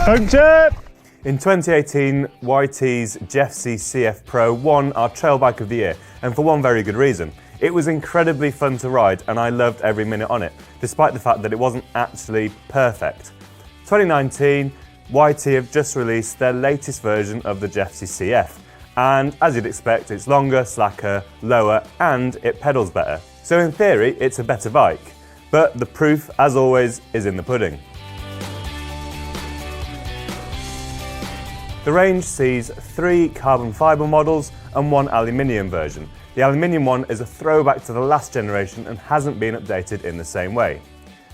Puncture! In 2018, YT's Jeffsy CF Pro won our trail bike of the year, and for one very good reason. It was incredibly fun to ride, and I loved every minute on it, despite the fact that it wasn't actually perfect. 2019, YT have just released their latest version of the Jeffsy CF, and as you'd expect, it's longer, slacker, lower, and it pedals better. So in theory, it's a better bike, but the proof, as always, is in the pudding. The range sees 3 carbon fibre models and 1 aluminium version. The aluminium one is a throwback to the last generation and hasn't been updated in the same way.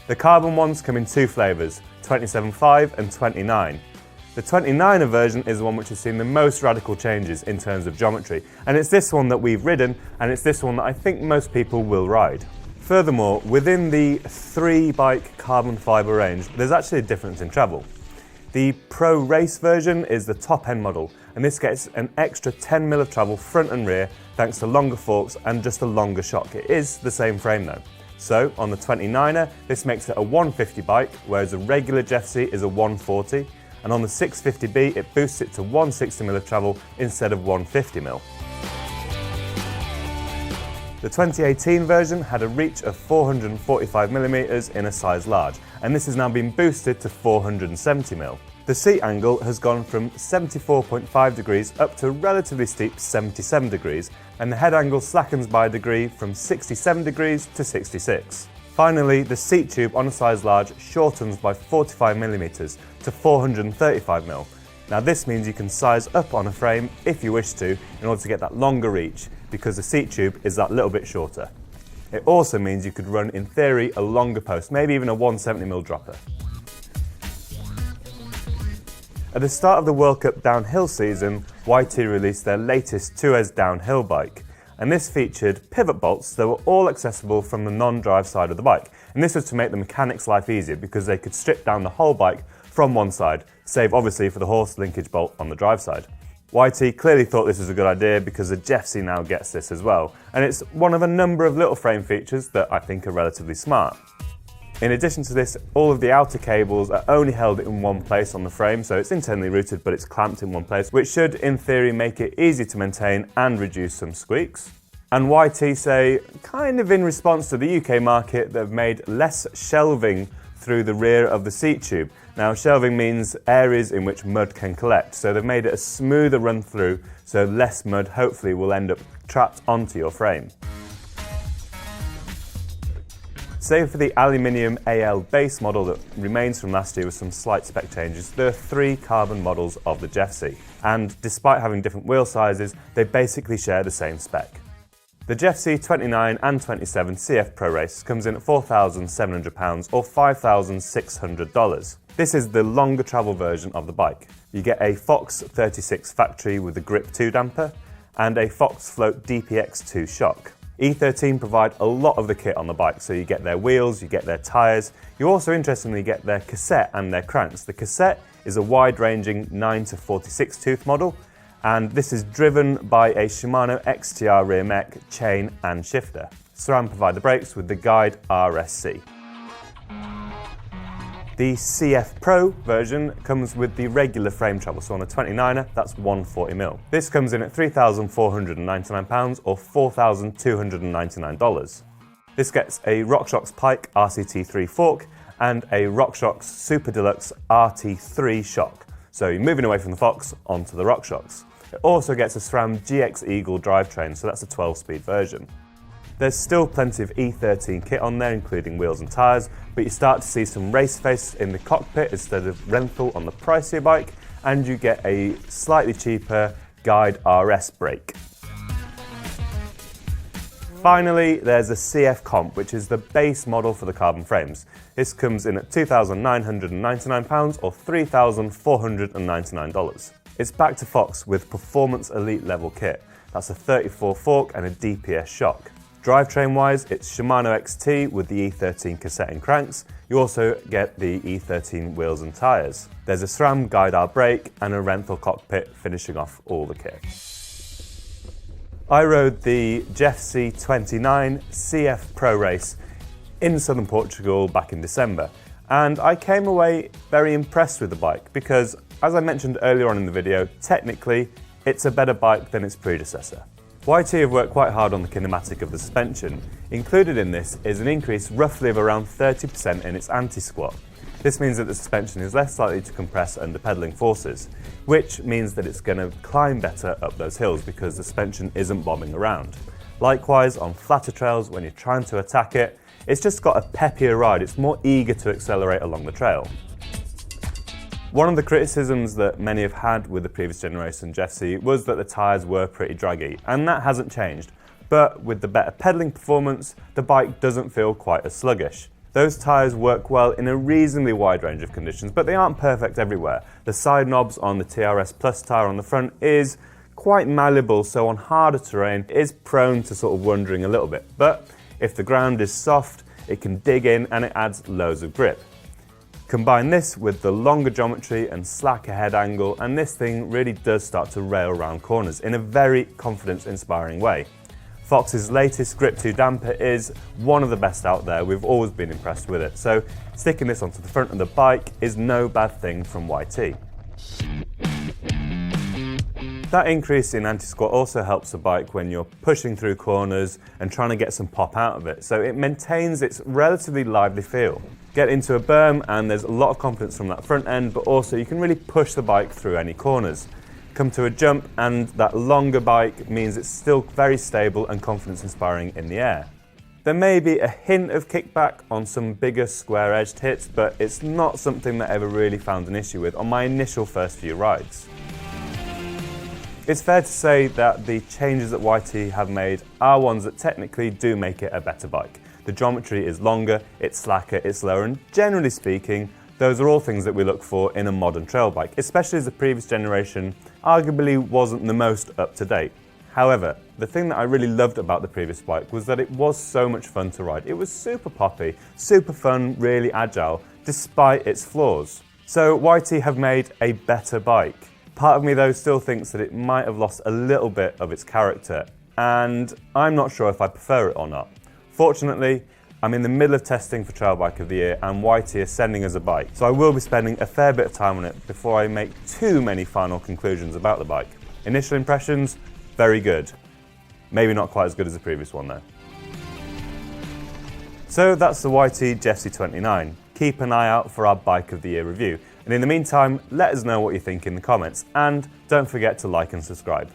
The carbon ones come in 2 flavours, 27.5 and 29. The 29er version is the one which has seen the most radical changes in terms of geometry, and it's this one that we've ridden, and it's this one that I think most people will ride. Furthermore, within the 3-bike carbon fibre range, there's actually a difference in travel. The Pro Race version is the top-end model, and this gets an extra 10mm of travel front and rear thanks to longer forks and just a longer shock. It is the same frame though. So on the 29er, this makes it a 150 bike, whereas a regular Jeffsy is a 140, and on the 650B it boosts it to 160mm of travel instead of 150mm. The 2018 version had a reach of 445mm in a size large, and this has now been boosted to 470mm. The seat angle has gone from 74.5 degrees up to a relatively steep 77 degrees, and the head angle slackens by a degree from 67 degrees to 66. Finally, the seat tube on a size large shortens by 45mm to 435mm. Now this means you can size up on a frame if you wish to in order to get that longer reach, because the seat tube is that little bit shorter. It also means you could run, in theory, a longer post, maybe even a 170mm dropper. At the start of the World Cup downhill season, YT released their latest Tues downhill bike, and this featured pivot bolts that were all accessible from the non-drive side of the bike, and this was to make the mechanics' life easier because they could strip down the whole bike from one side, save obviously for the horse linkage bolt on the drive side. YT clearly thought this was a good idea because the Jeffsy now gets this as well, and it's one of a number of little frame features that I think are relatively smart. In addition to this, all of the outer cables are only held in one place on the frame, so it's internally routed but it's clamped in one place, which should in theory make it easy to maintain and reduce some squeaks. And YT say, kind of in response to the UK market, they've made less shelving through the rear of the seat tube. Now shelving means areas in which mud can collect, so they've made it a smoother run through, so less mud hopefully will end up trapped onto your frame. Save for the aluminium AL base model that remains from last year with some slight spec changes, there are 3 carbon models of the Jeffsy, and despite having different wheel sizes, they basically share the same spec. The Jeffsy 29 and 27 CF Pro Race comes in at £4,700 or $5,600. This is the longer travel version of the bike. You get a Fox 36 factory with a Grip 2 damper and a Fox Float DPX2 shock. E13 provide a lot of the kit on the bike, so you get their wheels, you get their tyres, you also interestingly get their cassette and their cranks. The cassette is a wide-ranging 9 to 46 tooth model, and this is driven by a Shimano XTR rear mech, chain and shifter. SRAM provide the brakes with the Guide RSC. The CF Pro version comes with the regular frame travel, so on a 29er, that's 140mm. This comes in at £3,499 or $4,299. This gets a RockShox Pike RCT3 fork and a RockShox Super Deluxe RT3 shock. So you're moving away from the Fox onto the RockShox. It also gets a SRAM GX Eagle drivetrain, so that's a 12-speed version. There's still plenty of E13 kit on there, including wheels and tyres, but you start to see some race face in the cockpit instead of rental on the pricier bike, and you get a slightly cheaper Guide RS brake. Finally, there's a CF Comp, which is the base model for the carbon frames. This comes in at £2,999 or $3,499. It's back to Fox with Performance Elite level kit. That's a 34 fork and a DPS shock. Drivetrain-wise, it's Shimano XT with the E13 cassette and cranks. You also get the E13 wheels and tyres. There's a SRAM Guide R brake and a Renthal cockpit finishing off all the kit. I rode the Jeffsy 29 CF Pro Race in southern Portugal back in December, And I came away very impressed with the bike because, as I mentioned earlier on in the video, technically it's a better bike than its predecessor. YT have worked quite hard on the kinematic of the suspension. Included in this is an increase roughly of around 30% in its anti-squat. This means that the suspension is less likely to compress under pedalling forces, which means that it's going to climb better up those hills because the suspension isn't bobbing around. Likewise, on flatter trails, when you're trying to attack it, it's just got a peppier ride. It's more eager to accelerate along the trail. One of the criticisms that many have had with the previous generation Jeffsy was that the tyres were pretty draggy, and that hasn't changed. But with the better pedalling performance, the bike doesn't feel quite as sluggish. Those tyres work well in a reasonably wide range of conditions, but they aren't perfect everywhere. The side knobs on the TRS Plus tyre on the front is quite malleable, so on harder terrain it is prone to sort of wandering a little bit. But if the ground is soft, it can dig in and it adds loads of grip. Combine this with the longer geometry and slacker head angle, and this thing really does start to rail around corners in a very confidence-inspiring way. Fox's latest Grip 2 damper is one of the best out there. We've always been impressed with it, so sticking this onto the front of the bike is no bad thing from YT. That increase in anti-squat also helps the bike when you're pushing through corners and trying to get some pop out of it, so it maintains its relatively lively feel. Get into a berm and there's a lot of confidence from that front end, but also you can really push the bike through any corners. Come to a jump and that longer bike means it's still very stable and confidence inspiring in the air. There may be a hint of kickback on some bigger square edged hits, but it's not something that I ever really found an issue with on my initial first few rides. It's fair to say that the changes that YT have made are ones that technically do make it a better bike. The geometry is longer, it's slacker, it's lower, and generally speaking, those are all things that we look for in a modern trail bike, especially as the previous generation arguably wasn't the most up to date. However, the thing that I really loved about the previous bike was that it was so much fun to ride. It was super poppy, super fun, really agile, despite its flaws. So YT have made a better bike. Part of me though still thinks that it might have lost a little bit of its character, and I'm not sure if I prefer it or not. Fortunately, I'm in the middle of testing for Trail Bike of the Year and YT is sending us a bike, so I will be spending a fair bit of time on it before I make too many final conclusions about the bike. Initial impressions, very good. Maybe not quite as good as the previous one though. So that's the YT Jeffsy 29. Keep an eye out for our Bike of the Year review, and in the meantime, let us know what you think in the comments, and don't forget to like and subscribe.